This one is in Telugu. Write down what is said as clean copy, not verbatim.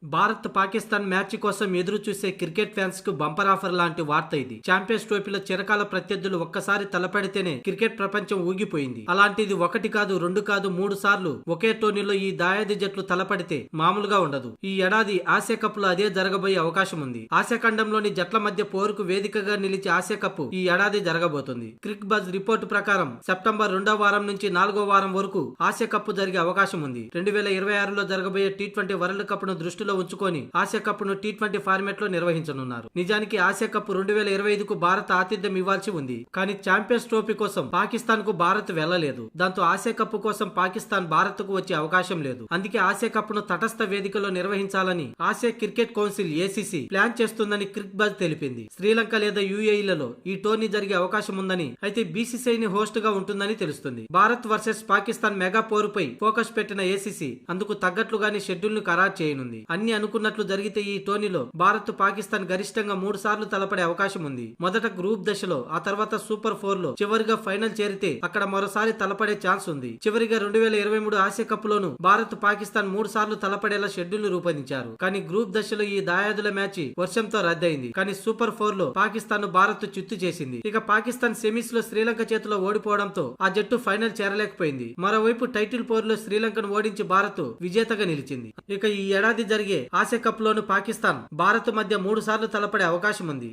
భారత్ పాకిస్తాన్ మ్యాచ్ కోసం ఎదురు చూసే క్రికెట్ ఫ్యాన్స్ కు బంపర్ ఆఫర్ లాంటి వార్త ఇది. ఛాంపియన్స్ ట్రోఫీలో చిరకాల ప్రత్యర్థులు ఒక్కసారి తలపడితేనే క్రికెట్ ప్రపంచం ఊగిపోయింది. అలాంటిది ఒకటి కాదు, రెండు కాదు, 3 సార్లు ఒకే టోర్నీలో ఈ దాయాది జట్లు తలపడితే మామూలుగా ఉండదు. ఈ ఏడాది ఆసియా కప్ లో అదే జరగబోయే అవకాశం ఉంది. ఆసియా ఖండంలోని జట్ల మధ్య పోరుకు వేదికగా నిలిచే ఆసియా కప్ ఈ ఏడాది జరగబోతుంది. క్రిక్ బజ్ రిపోర్టు ప్రకారం సెప్టెంబర్ 2వ వారం నుంచి 4వ వారం వరకు ఆసియా కప్ జరిగే అవకాశం ఉంది. 2026లో జరగబోయే టీ20 వరల్డ్ కప్ ను దృష్టిలో ఉంచుకొని ఆసియా కప్ ను టీ20 ఫార్మాట్ లో నిర్వహించనున్నారు. నిజానికి ఆసియా కప్ 2025కు భారత్ ఆతిథ్యం ఇవ్వాల్సి ఉంది. కానీ ఛాంపియన్స్ ట్రోఫీ కోసం పాకిస్తాన్ కు భారత్ వెళ్లలేదు. దాంతో ఆసియా కప్ కోసం పాకిస్తాన్ భారత్ కు వచ్చే అవకాశం లేదు. అందుకే ఆసియా కప్ ను తటస్థ వేదికలో నిర్వహించాలని Asia cricket council ACC plan చేస్తుందని క్రిక్ బజ్ తెలిపింది. శ్రీలంక లేదా యూఏఈలలో ఈ టోర్నీ జరిగే అవకాశం ఉందని, అయితే బీసీసీఐ ని హోస్ట్ గా ఉంటుందని తెలుస్తుంది. భారత్ వర్సెస్ పాకిస్తాన్ మెగా పోరుపై ఫోకస్ పెట్టిన ఏసీసీ అందుకు తగ్గట్లుగానే షెడ్యూల్ ను ఖరారు చేయనుంది. అన్ని అనుకున్నట్లు జరిగితే ఈ టోర్నీలో భారత్ పాకిస్తాన్ గరిష్టంగా 3 సార్లు తలపడే అవకాశం ఉంది. మొదట గ్రూప్ దశలో, ఆ తర్వాత సూపర్ 4 లో, చివరిగా ఫైనల్ చేరితే అక్కడ మరోసారి తలపడే ఛాన్స్ ఉంది. చివరిగా 2023 ఆసియా కప్ లోను భారత్ పాకిస్తాన్ 3 సార్లు తలపడేలా షెడ్యూల్ ను రూపొందించారు. కానీ గ్రూప్ దశలో ఈ దాయాదుల మ్యాచ్ వర్షంతో రద్దయింది. కానీ సూపర్ 4 లో పాకిస్తాన్ భారత్ చిత్తు చేసింది. ఇక పాకిస్తాన్ సెమీస్ లో శ్రీలంక చేతిలో ఓడిపోవడంతో ఆ జట్టు ఫైనల్ చేరలేకపోయింది. మరోవైపు టైటిల్ పోరులో శ్రీలంకను ఓడించి భారత్ విజేతగా నిలిచింది. ఇక ఈ ఏడాది జరిగే ఆసియా కప్ లోను పాకిస్తాన్ భారత్ మధ్య 3 సార్లు తలపడే అవకాశం ఉంది.